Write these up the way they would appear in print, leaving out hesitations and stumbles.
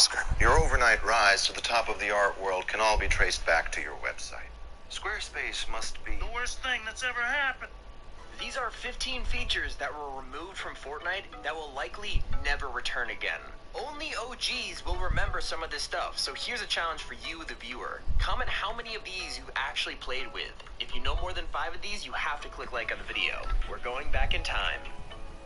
Oscar. Your overnight rise to the top of the art world can all be traced back to your website. Squarespace must be the worst thing that's ever happened. These are 15 features that were removed from Fortnite that will likely never return again. Only OGs will remember some of this stuff, so here's a challenge for you, the viewer. Comment how many of these you've actually played with. If you know more than 5 of these, you have to click like on the video. We're going back in time.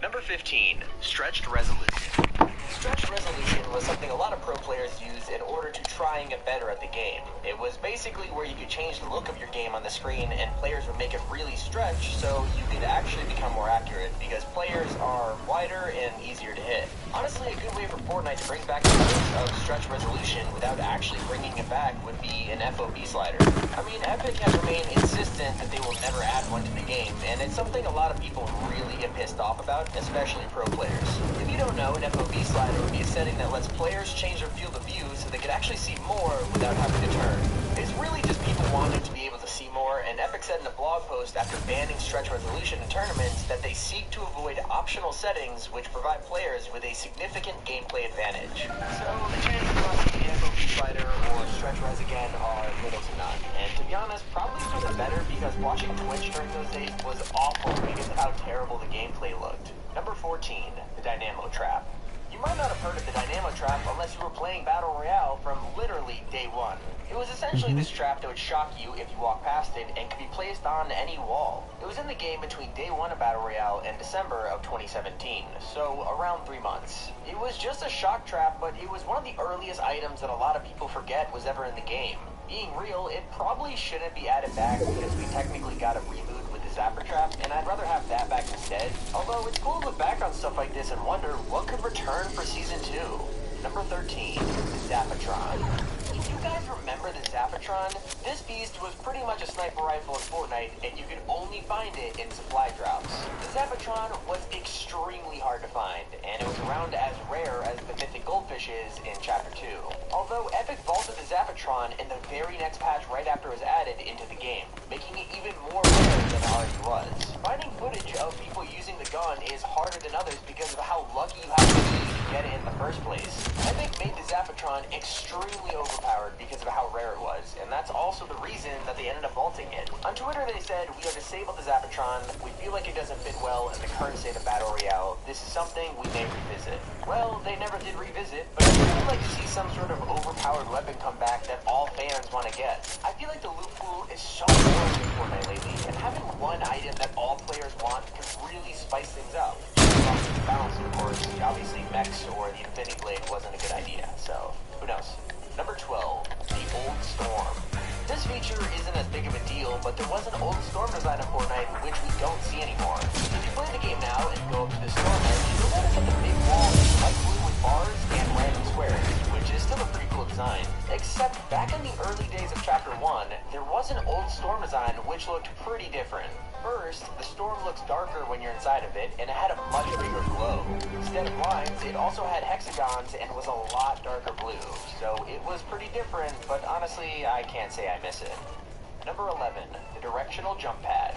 Number 15, stretched resolution. Stretched resolution was something a lot of pro players used in order to try and get better at the game. It was basically where you could change the look of your game on the screen and players would make it really stretched so you could actually become more accurate because players are wider and easier to hit. Honestly, a good way for Fortnite to bring back the use of stretched resolution without actually bringing it back would be an FOB slider. I mean, Epic has remained insistent that they will never add one to the game, and it's something a lot of people really get pissed off about, especially pro players. If you don't know, an FOB slider would be a setting that lets players change their field of view so they can actually see more without having to turn. It's really just people wanting to be able to see more, and Epic said in a blog post after banning stretch resolution in tournaments that they seek to avoid optional settings which provide players with a significant gameplay advantage. So the chances of us seeing an FOB slider or stretch res again are little to none. And to be honest, probably for the better because watching Twitch during those days was awful because of how terrible the gameplay looked. Number 14, the Dynamo Trap. You might not have heard of the Dynamo Trap unless you were playing Battle Royale from literally day one. It was essentially this trap that would shock you if you walked past it and could be placed on any wall. It was in the game between day 1 of Battle Royale and December of 2017, so around 3 months. It was just a shock trap, but it was one of the earliest items that a lot of people forget was ever in the game. Being real, it probably shouldn't be added back because we technically got a reboot with the Zapper Trap, and I'd rather have that back instead. Although it's cool to look back on stuff like this and wonder what could return for Season 2. Number 13, the Zapatron. If you guys remember the Zapatron, this beast was pretty much a sniper rifle in Fortnite, and you could only find it in supply drops. The Zapatron was extremely hard to find, and it was around as rare as the mythic goldfish is in Chapter 2. Although Epic vaulted the Zapatron in the very next patch right after it was added into the game, making it even more rare than it already was. Finding footage of people using the gun is harder than others because of how lucky you have to be to get it in the first place. Epic made the Zapatron extremely overpowered because of how rare it was, and that's also the reason that they ended up vaulting it. On Twitter they said, "We have disabled the Zapatron, we feel like it doesn't fit well in the current state of Battle Royale, this is something we may revisit." Well, they never did revisit, but I would like to see some sort of overpowered weapon come back that all fans want to get. I feel like the loot pool is so boring in Fortnite lately, and having one item that all players want could really spice things up. Balance, of course, obviously mechs or the Infinity Blade wasn't a good idea, so who knows. Number 12, the Old Storm. This feature isn't as big of a deal, but there was an old storm design in Fortnite which we don't see anymore. If you play the game now and go up to the storm edge, you'll notice that the big wall is light blue with bars and random squares, which is still a pretty cool design. Except back in the early days of Chapter 1, there was an old storm design which looked pretty different. First, the storm looks darker when you're inside of it, and it had a much bigger glow. Instead of lines, it also had hexagons and was a lot darker blue, so it was pretty different, but honestly, I can't say I miss it. Number 11, the directional jump pad.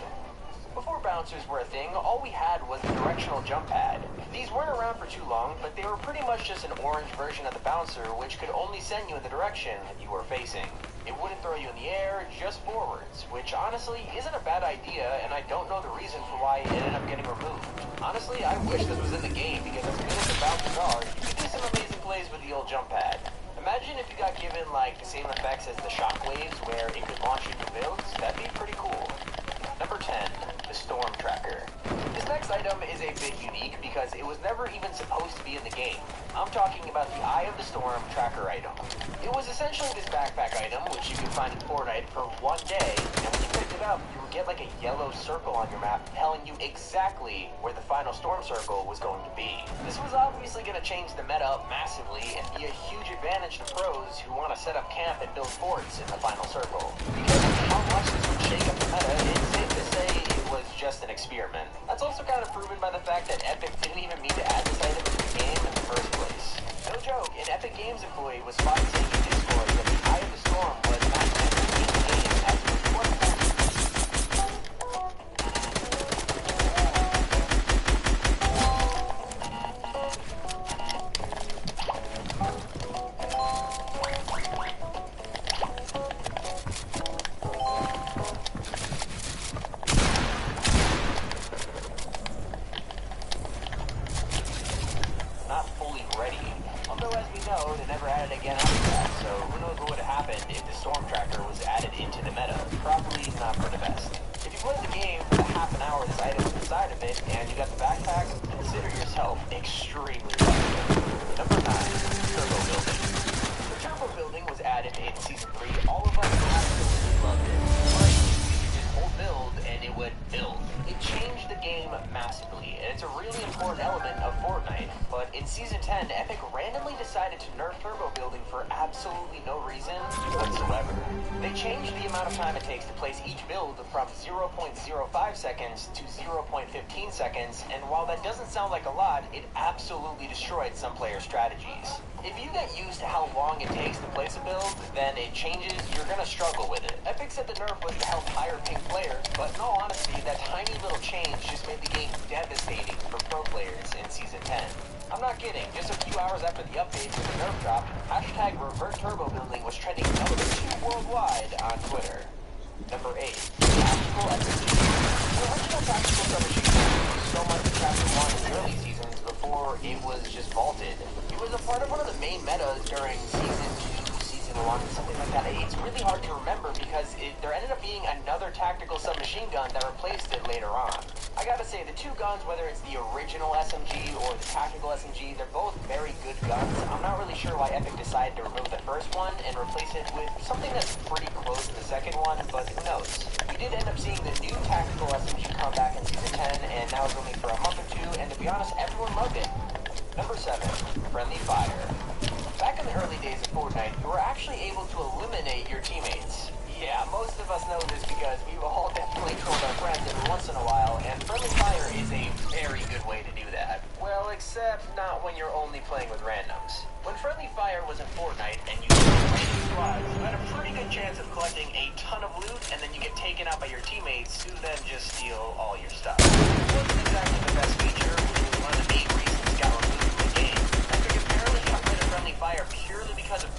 Before bouncers were a thing, all we had was the directional jump pad. These weren't around for too long, but they were pretty much just an orange version of the bouncer, which could only send you in the direction you were facing. It wouldn't throw you in the air, just forwards, which honestly isn't a bad idea, and I don't know the reason for why it ended up getting removed. Honestly, I wish this was in the game, because as good as the bouncers are, you could do some amazing plays with the old jump pad. Imagine if you got given like the same effects as the shockwaves, where it could launch you through builds. That'd be pretty cool. Number 10, the Storm Tracker. This next item is a bit unique because it was never even supposed to be in the game. I'm talking about the Eye of the Storm Tracker item. It was essentially this backpack item, which you could find in Fortnite for one day, and when you picked it up, you would get like a yellow circle on your map telling you exactly where the final storm circle was going to be. This was obviously going to change the meta up massively and be a huge advantage to pros who want to set up camp and build forts in the final circle. Because of how much this would shake up the meta, it's safe to say it was just an experiment. That's also kind of proven by the fact that Epic didn't even mean to add this item to the game in the first place. No joke, an Epic Games employee was spotted saying in Discord that the Eye of the Storm was not meant to be in the game as it was wonderful. absolutely no reason whatsoever. They changed the amount of time it takes to place each build from 0.05 seconds to 0.15 seconds, and while that doesn't sound like a lot, it absolutely destroyed some players' strategies. If you get used to how long it takes to place a build, then it changes, you're gonna struggle with it. Epic said the nerf was to help higher ping players, but in all honesty, that tiny little change just made the game devastating for pro players in Season 10. I'm not kidding, just a few hours after the update with the nerf drop, hashtag revert turbo building was trending number 2 worldwide on Twitter. Number 8, tactical SMG. The original tactical submachine gun was so much in Chapter 1 in the early seasons before it was just vaulted. It was a part of one of the main metas during Season 2, Season 1, something like that. It's really hard to remember because there ended up being another tactical submachine gun that replaced it later on. I gotta say, the two guns, whether it's the original SMG or the tactical SMG, they're both very good guns. I'm not really sure why Epic decided to remove the first one and replace it with something that's pretty close to the second one, but who knows. We did end up seeing the new tactical SMG come back in Season 10, and that was only for a month or two, and to be honest, everyone loved it. Number 7, friendly fire. Back in the early days of Fortnite, you were actually able to eliminate your teammates. Yeah, most of us know this because we all definitely trolled our friends every once in a while, and friendly fire is a very good way to do that. Well, except not when you're only playing with randoms. When friendly fire was in Fortnite and you used random squads, you had a pretty good chance of collecting a ton of loot, and then you get taken out by your teammates who then just steal all your stuff. It wasn't exactly the best feature, which was one of the main reasons it got removed from the game. I think apparently got rid of friendly fire purely because of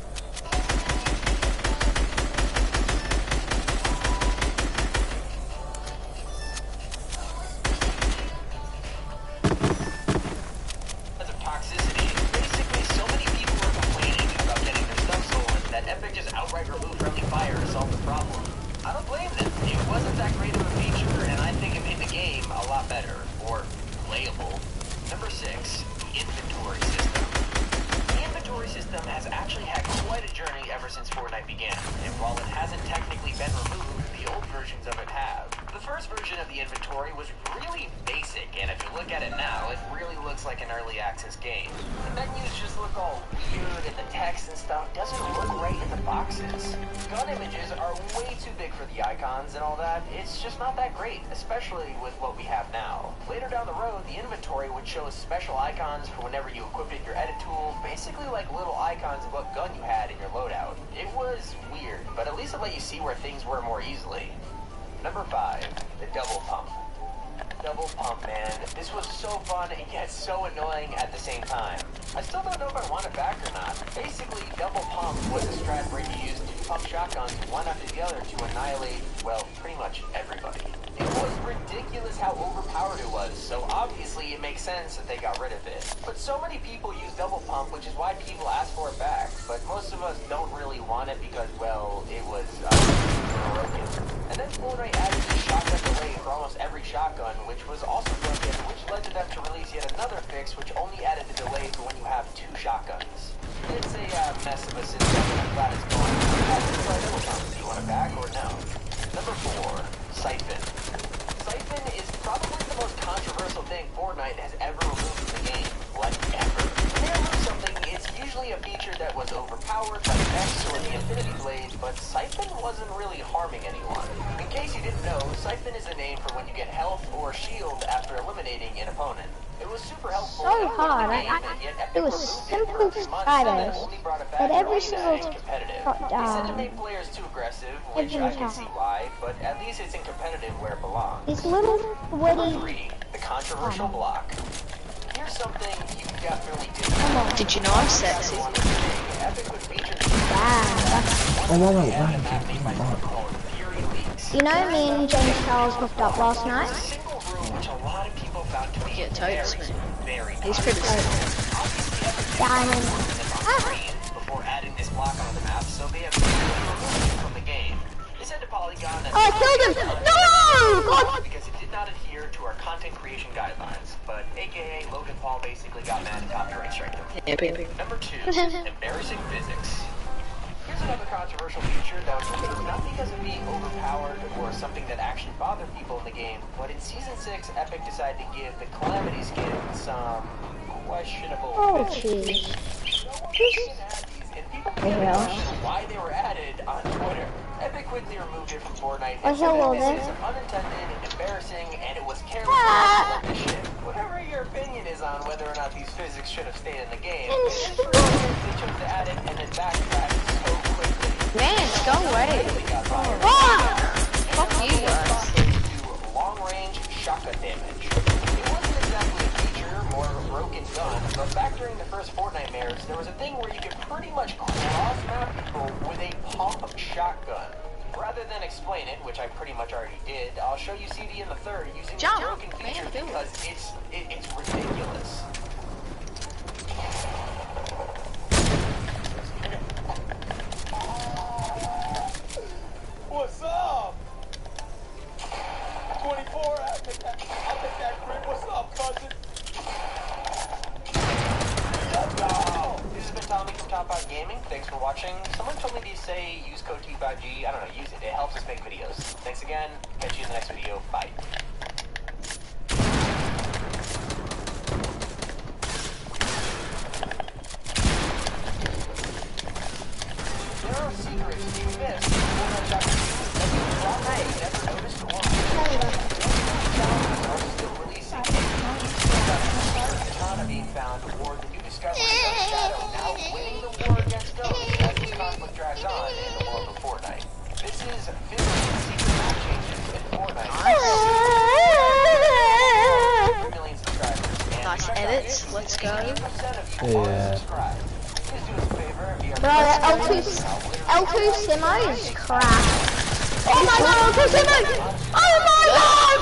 toxicity. Basically, so many people were complaining about getting their stuff stolen that Epic just outright removed friendly fire to solve the problem. I don't blame them. It wasn't that great of a feature, and I think it made the game a lot better, or playable. Number 6, inventory system. The inventory system has actually had quite a journey ever since Fortnite began, and while it hasn't technically been removed, the old versions of it have. The first version of the inventory was really basic, and if you look at it now, it really looks like an early access game. The menus just look all weird, and the text and stuff doesn't look right in the boxes. Gun images are way too big for the icons and all that. It's just not that great, especially with what we have now. Later down the road, the inventory would show special icons for whenever you equipped your edit tool, basically like little icons of what gun you had in your loadout. It was weird, but at least it let you see where things were more easily. Number 5, the double pump. Double pump, man. This was so fun and yet so annoying at the same time. I still don't know if I want it back or not. Basically, double pump was a strat where you used 2 pump shotguns, one after the other, to annihilate, well, pretty much everybody. It was ridiculous how overpowered it was, so obviously it makes sense that they got rid of it. But so many people use double pump, which is why people ask for it back. But most of us don't really want it because, well, it was broken. And then Fortnite added the shotgun delay for almost every shotgun, which was also broken, which led to them to release yet another fix, which only added the delay for when you have 2 shotguns. It's a mess of a system, and I'm glad it's gone. Do you want it back or no? Number 4, Siphon. Siphon is probably the most controversial thing Fortnite has ever removed from the game. Like, ever. When they remove something, it's usually a feature that was overpowered, like Vex or the Infinity Blade, but Siphon wasn't really harming anyone. In case you didn't know, Siphon is a name for when you get health or shield after eliminating an opponent. It was super helpful. So hard. It was simple to try this, but every single They said it made players too aggressive, which I can see why, but at least it's in competitive where it belongs. These little Number woody. 3, the controversial block. Here's something you definitely didn't. Did you know I'm sexy? You know, me and James Charles hooked up last night. Yeah, totes, man. He's pretty sick. Diamond. Before adding this block onto the map, so they have removed from the game. They said to Polygon that I killed him! No! God! because it did not adhere to our content creation guidelines, but AKA Logan Paul basically got mad and copyright strike them. Yeah, baby. Number 2, embarrassing physics. Here's another controversial feature that was removed not because of being overpowered or something that actually bothered people in the game, but in Season 6, Epic decided to give the Calamity skin some questionable Oh, physics. jeez. No one can add these, and people why they were added on Twitter. Epic quickly removed it from Fortnite Oh, and said hello that this there. is unintended, embarrassing, and it was careless of shit. Whatever your opinion is on whether or not these physics should have stayed in the game, it's just they chose to add it and then backtrack so quickly. Man, go away. Fuck you guys. To long-range shotgun damage. It wasn't exactly a feature, more of a broken gun, but back during the first Fortnite mares, there was a thing where you could pretty much cross-map people with a pump shotgun. Rather than explain it, which I pretty much already did, I'll show you CD in the third using the broken feature because it's ridiculous. What's up? 24, I'll take that grip. What's up, cousin? Let's go! This has been Tommy from Top 5 Gaming. Thanks for watching. Someone told me to say use code T5G. I don't know, use it. It helps us make videos. Thanks again. Catch you in the next video. Bye. There are secrets you missed. Never noticed or are still releasing. Katana being found, or the new discovery of Shadow now winning the war against Ghost as this conflict drags on in the world of Fortnite. This is 50 secret map changes in Fortnite. 3 million subscribers. And Nice edits, let's go. 80% of you are subscribed. Please do us a favor via Bro, L2 Simo is crap. Oh my god, L2 Simo! Oh my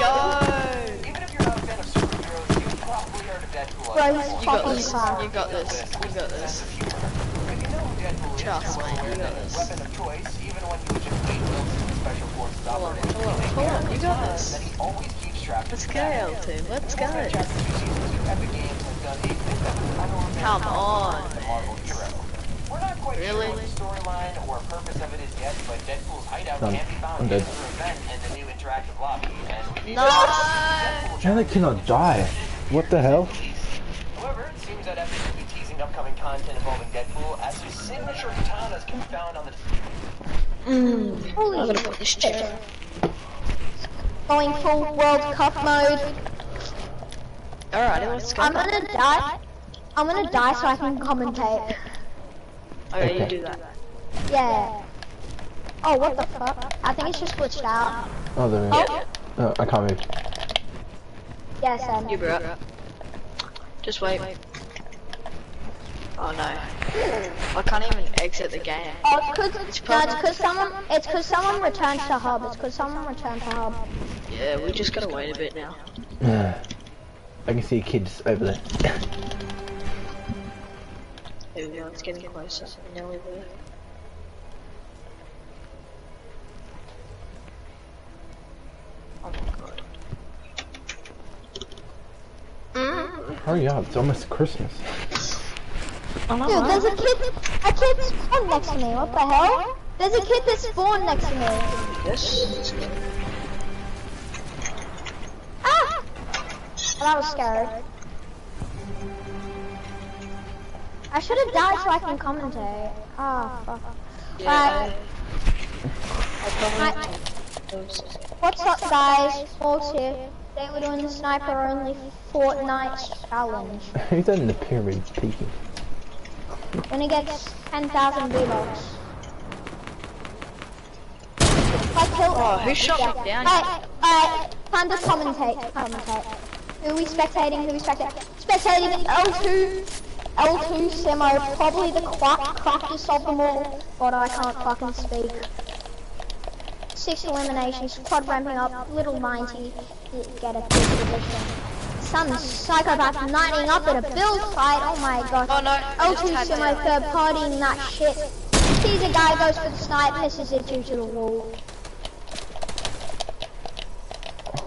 god! Even if you're not a fan of superheroes, you've probably heard of Deadpool. Bro, he's You got fucking this. crap. You got this. You got this. If you know who Deadpool is, Trust you're me, aware you got that his this. weapon of choice, even when he was just being built to special forces operative, Hold on, you got this. that he always keeps track of Let's his go, battles. L2. Let's go. Fortnite Chapter 2 Season 2 Epic Games has done a bit of a Come on, the Marvel hero. We're not quite Really? sure what the storyline or purpose of it is yet, but Deadpool's hideout Done. can be found I'm in dead. the event and the new interactive lobby. And we need No! How they cannot die? What the hell? However, it seems that Epic will be teasing upcoming content involving Deadpool as his signature katanas can be found on the Holy I'm gonna put this chair. Going full World Cup mode. Alrighty, let's go. I'm gonna die. I'm gonna die so I can commentate. Okay, you do that. Yeah. Oh, what the fuck? I think it's just glitched out. Oh, there it is. Oh, I can't move. Yeah, Sam. You bro. Just wait. Oh no. I can't even exit the game. Oh, it's cause someone returned to hub. It's cause someone returned to hub. Yeah, we just gotta wait a bit now. I can see kids over there. There we go, it's getting closer. We're nearly there. Oh my god. Hurry up, it's almost Christmas. Dude, there's a kid spawned next to me. What the hell? There's a kid that spawned next to me. Yes. Ah! Well, that was scary. I should have died so I can commentate. Ah, fuck. Yeah. Right. What's up, guys? Folks here. Today we're doing the sniper only Fortnite challenge. Who's in the pyramid peeking? When it gets 10,000 V-Bucks. Oh, who shot me down? Alright, time to commentate. Who are we spectating? Spectating L2 Simo, probably the craftest of them all, but I can't fucking speak. 6 eliminations, quad ramping up, little 90, get a 5th position. Some psychopath 90ing up at a build fight, oh my god. Oh no. L2 Simo third partying that shit. Sees a guy, goes for the snipe, misses it due to the wall.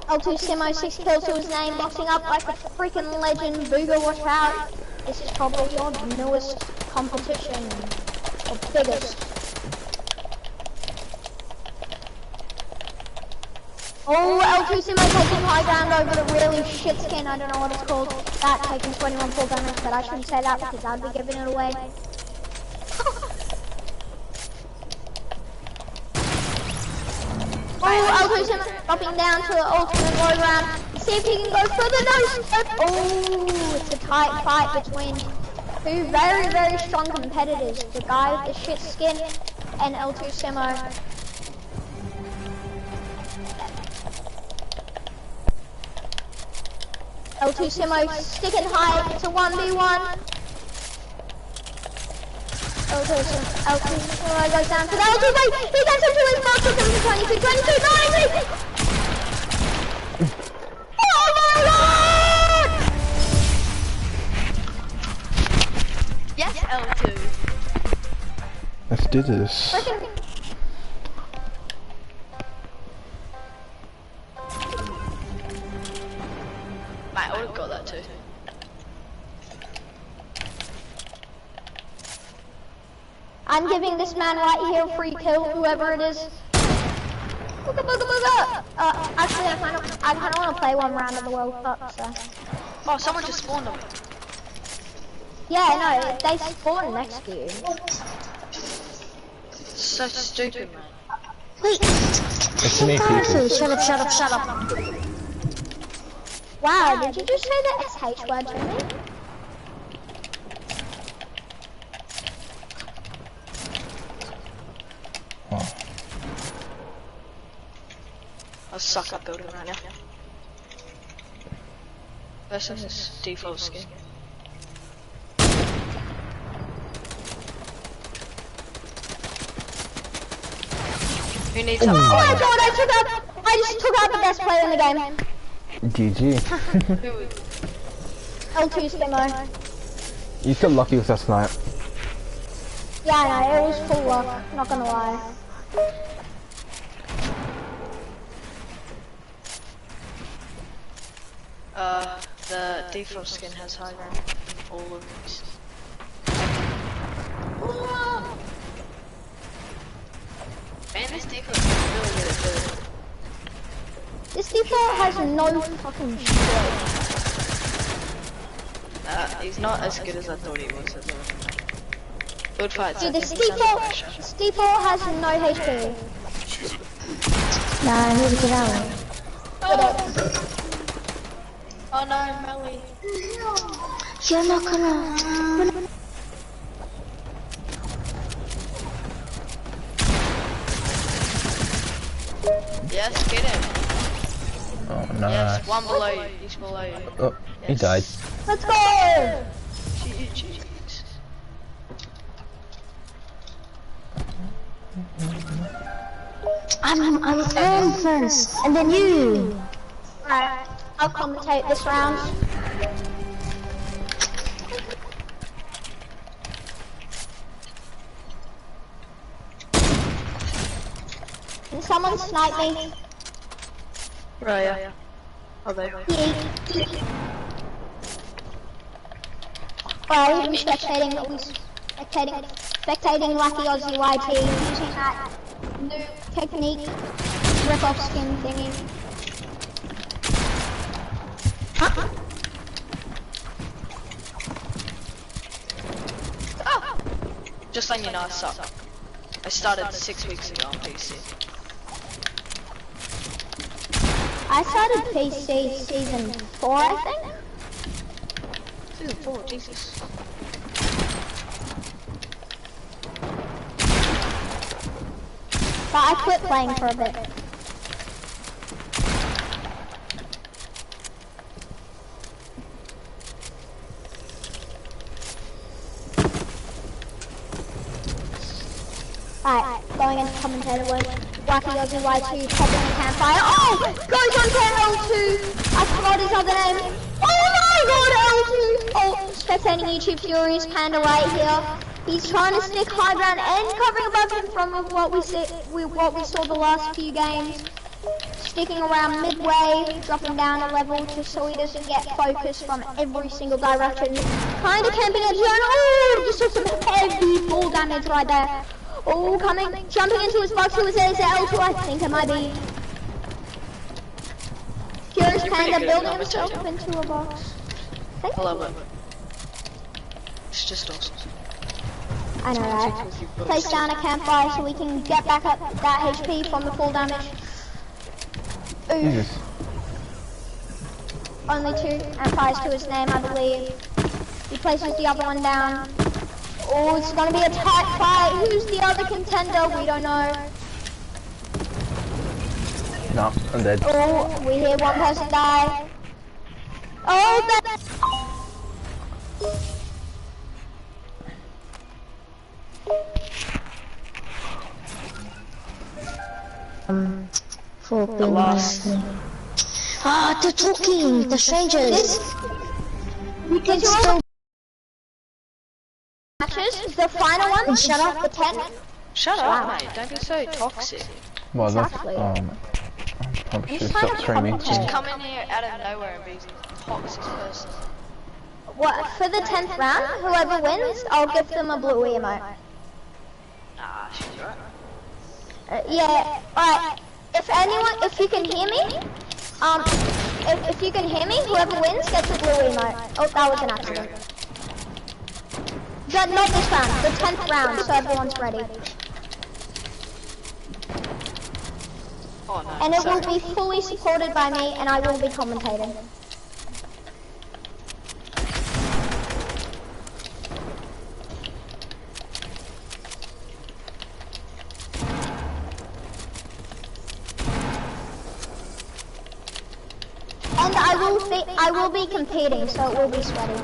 L2 Simo 6 kills to his name, boxing up like a freaking legend. Booga, watch out. This is probably your newest competition, or biggest. Oh, L2 Simo taking high ground over the really shit skin, I don't know what it's called. That taking 21 full damage, but I shouldn't say that because I'd be giving it away. L2 Semi dropping down to the ultimate low ground. See if he can go for the no-scope. Oh, it's a tight fight between two very, very strong competitors. The guy with the shit skin and L2 Semi. L2 Simo sticking high, it's a 1v1. L2 Simo goes down to the L2 wait, he gets into his mark, took him to 22, 90! Oh my god! Yes, L2. Let's do this. I would have got that too. I'm giving this man right here a free kill, whoever it is. Booga booga booga! Actually, I kind of want to play one round of the World Cup, so. Oh, someone just spawned on me. Yeah, no, they spawn next to you. So stupid, man. Wait. It's me, people. Shut up. Wow, did you just say the SH word to me? Oh. I suck at building right now. Versus this default skin. Who needs Oh my god, I just took out the best player in the game. GG. L2 Skimo. You got lucky with that snipe. Yeah, I know, it was full luck, not gonna lie. The default skin has high rank in all of these. Man, this default is really good at doing. This default has no fucking shit. He's not as good as I thought he was at the good fights. Dude, this default has no HP. Nah, I need to get out. Oh no, Melly. You're not gonna... Yes, get him. Oh, nice. Yes, one below you. He's below you. Oh, he died. Let's go! Jeez. I'm playing first, and then you! Alright, I'll commentate this round. Can someone snipe me? Right, yeah. Oh, they. Well, we're spectating Lucky Aussie YT using that new technique, rip-off skin thingy. Huh? Oh! Just letting you know I suck. I started 6 weeks ago on PC. I started PC season 4, I think. Season 4, Jesus. But I quit playing for a bit. Alright, going into commentator mode. Wacky Aussie Y2 popping the campfire. Oh! Goes on to L2! I forgot his other name. Oh my god, L2! Oh, spectating YouTube Furies Panda right here. He's trying to stick high ground and covering above him from what we saw the last few games. Sticking around midway, dropping down a level just so he doesn't get focused from every single direction. Kind of camping at zone. Oh, just took some heavy full damage right there. Oh, jumping into his box. Who is it? Is it L2? I think it might be. Furious Panda building himself into a box. I love it. It's just awesome. I know, right? Place down a campfire so we can get back up that HP from the full damage. Jesus. Only 2 and fires to his name, I believe. He places the other one down. Oh, it's gonna be a tight fight. Who's the other contender? We don't know. No, I'm dead. Oh, we hear one person die. Oh, that. For being nice. Ah, they're talking. The strangers. We can still. Matches, the final one. Shut up. The 10. Shut up, mate. Don't be so toxic. Well, Exactly. I probably should have trying stopped to streaming. Just come in here out of nowhere and be a toxic person. What, for the 10th round, whoever wins, I'll give them a blue emote. Nah, she's right. Yeah, alright. If you can hear me, if you can hear me, whoever wins gets a blue emote. Oh, that was an accident. Not this round, the 10th round, so everyone's ready. Oh, no. And it will be fully supported by me, and I will be commentating. And I will be competing, so it will be sweaty.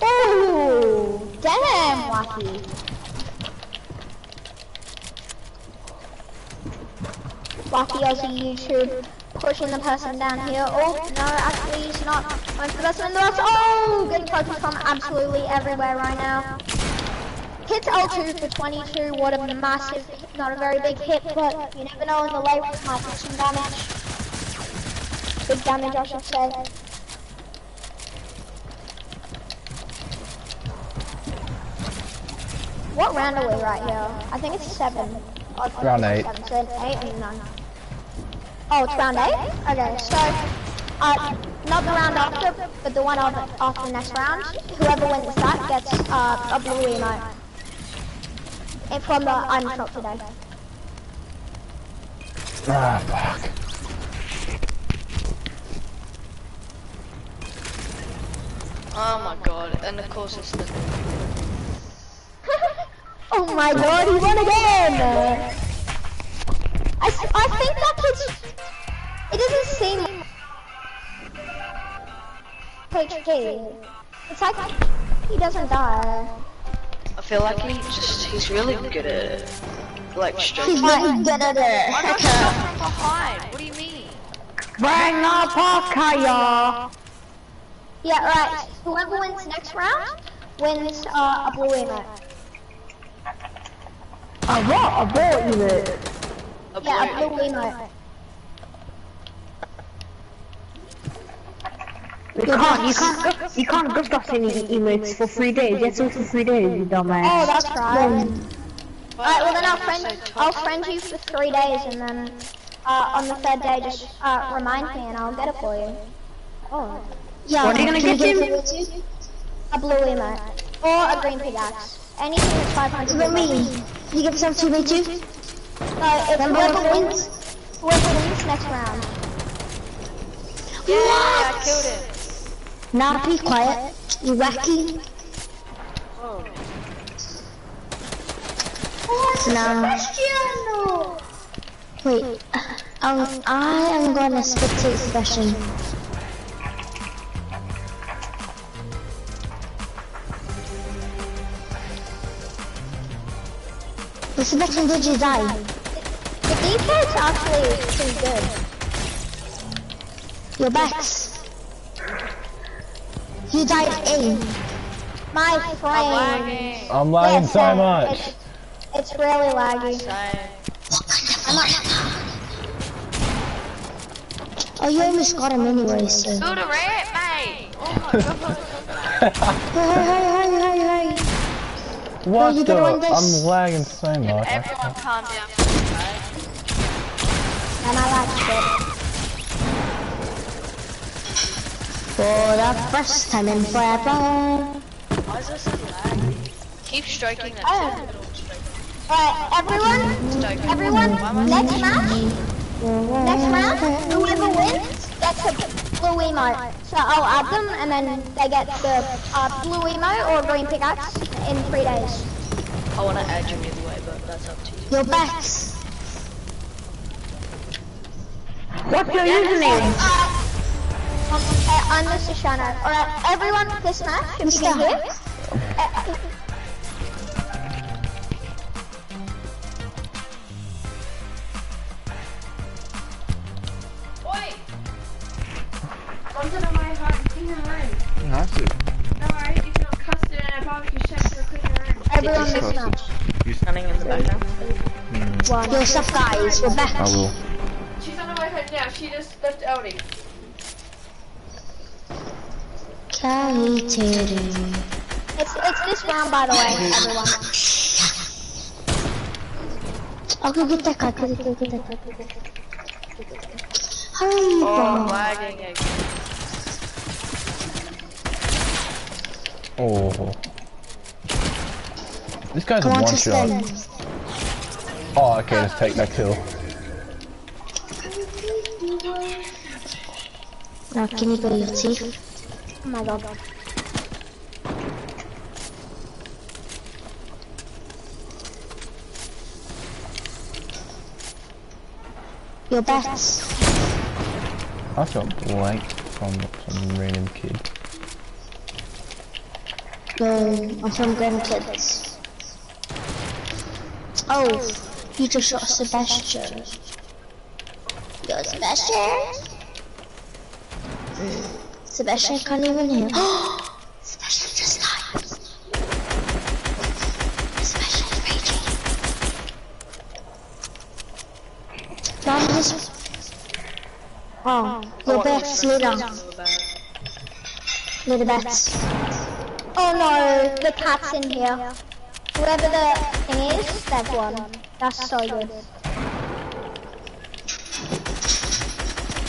Ooh, damn, Wacky. Wacky Aussie YouTube. Pushing the person down here. Oh, no, actually he's not. Going for the person in the box. Oh, getting focused from absolutely everywhere right now. Hits L2 for 22. What a massive, not a very big hit, but you never know in the late might do some damage. Big damage, I should say. What round are we right here? I think it's 7. Round 8. 7, 8 and 9. Oh, it's round 8? Okay, so, not the round after, but the one after the next round. Whoever wins that gets a blue emote. And from the item shop today. Ah, fuck. Oh my god, and of course it's the... Oh my god, he won again! I think that kid's... It doesn't seem... HG. It's like he doesn't die. I feel like he's really good at it. Like straight. He's really good at it. Why not stop from behind? What do you mean? Bring the podcast, y'all. Yeah, right. Whoever wins next round wins a blue emote. A what? A ball emote. Yeah, a blue emote. You can't gift us any emotes for 3 days. That's all for 3 days, you dumbass. Oh, that's right. Alright, well then I'll friend you for 3 days, and then on the 3rd day just remind me and I'll get it for you. Oh. Yeah, what are you gonna get him? A blue emote. Or a green pickaxe. Anything that's 500. What do you mean? You give some to me too? No, it's whoever wins next round. Yeah, I killed him. Now be quiet, you wacky. Oh. No. Wait, I am gonna spectate session. Which section did you die? The defense actually is pretty good. Your backs. You died A. My frame. I'm lagging Yeah, so much. It's really laggy. Same. Oh, you almost got him anyway, so. Build a ramp, mate! Oh my god. Hey. What you the? gonna win this? I'm lagging so much. Everyone calm down for me, right? And I like it. For the first time in forever. Why is this so lag? Keep stroking that Oh. middle stroke. Alright, everyone, next round, whoever wins gets a blue emote. So I'll add them, and then they get the blue emote or green pickaxe in 3 days. I want to add you anyway, but that's up to you. Your backs. What's your username? I'm Mr. Shano. Alright, everyone, this match, if you can hear. Something on my heart, clean your room. You have to. No, alright, you can custard and I probably can check to clean your room. Everyone, this match. Running in the background. Your stuff, guys. We're back. I will. She's on the way right now, she just left Ellie. It's this round, by the way, everyone. I'll go get that guy. Go get that guy. Hurry, Oh, bro. lagging again. Oh. This guy's Come a on one to shot. stand. Oh, okay, let's take that kill. Now, can you go your teeth? Oh my god. Your bets. I got blanked from some random kid. No, I'm from grandkids. Oh, you just shot Sebastian. Yo, Sebastian. Sebastian can't even hear. Sebastian just died. Sebastian's raging. Mom, this. Oh, your bets, leader. Leader bets. Oh no, the cat's in here. Whoever the thing is, they've won. That's so good.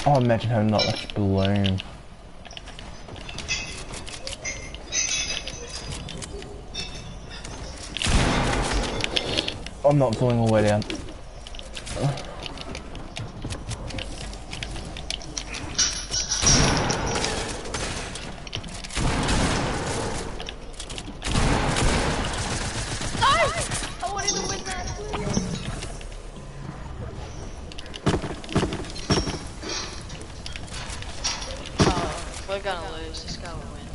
Oh, imagine having not much bloom. I'm not falling all the way down. We're gonna lose, this guy will win.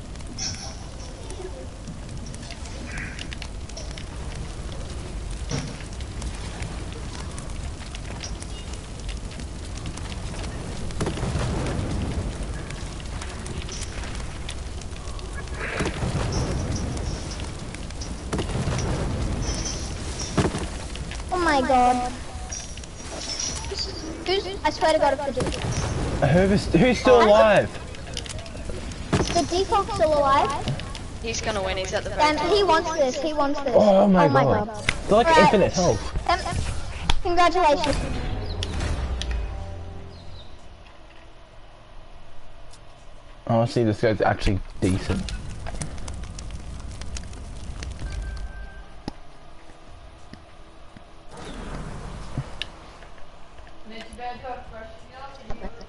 Oh my god. I swear to god if the Who's still alive? The default's still alive. He's gonna win, he's at the And back. he wants this, he wants this. Oh my god. They're like Alright. infinite health. Congratulations. Honestly, this guy's actually decent.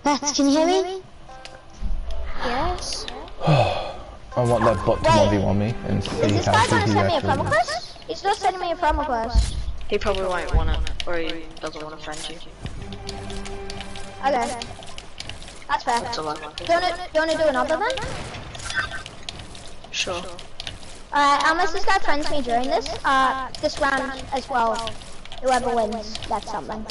Bets, can you hear me? Yes. I want that bot to 1v1 me and Is see this how guy good gonna he send me a actually friend is. request? He's not sending me a friend request. He probably won't want it, or he doesn't want to friend you. Okay. That's fair. That's a lot. Do you wanna do another then? Sure. Alright, unless this guy friends me during this round as well. Whoever wins, that's something.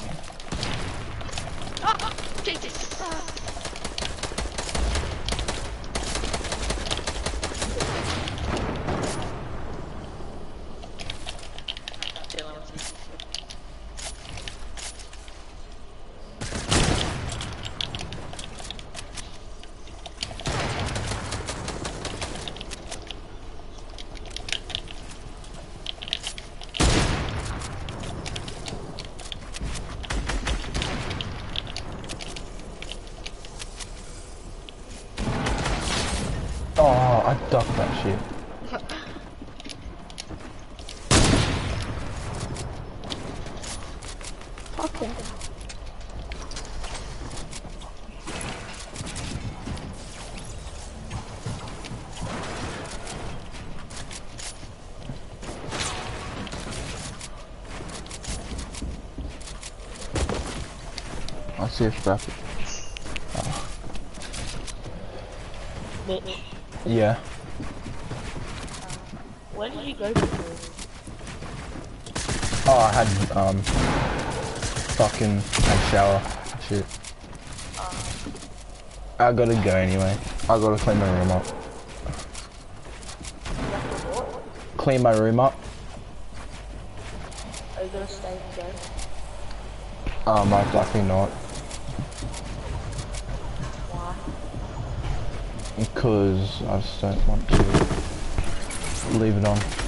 shit. Okay. I see a scrappy. Mitch, Yeah. where did you go to? Oh, I had fucking had shower. Shit. I gotta go anyway. I gotta clean my room up. Clean my room up. Are you gonna stay and go? Most likely not. Why? Because I just don't want to leave it on.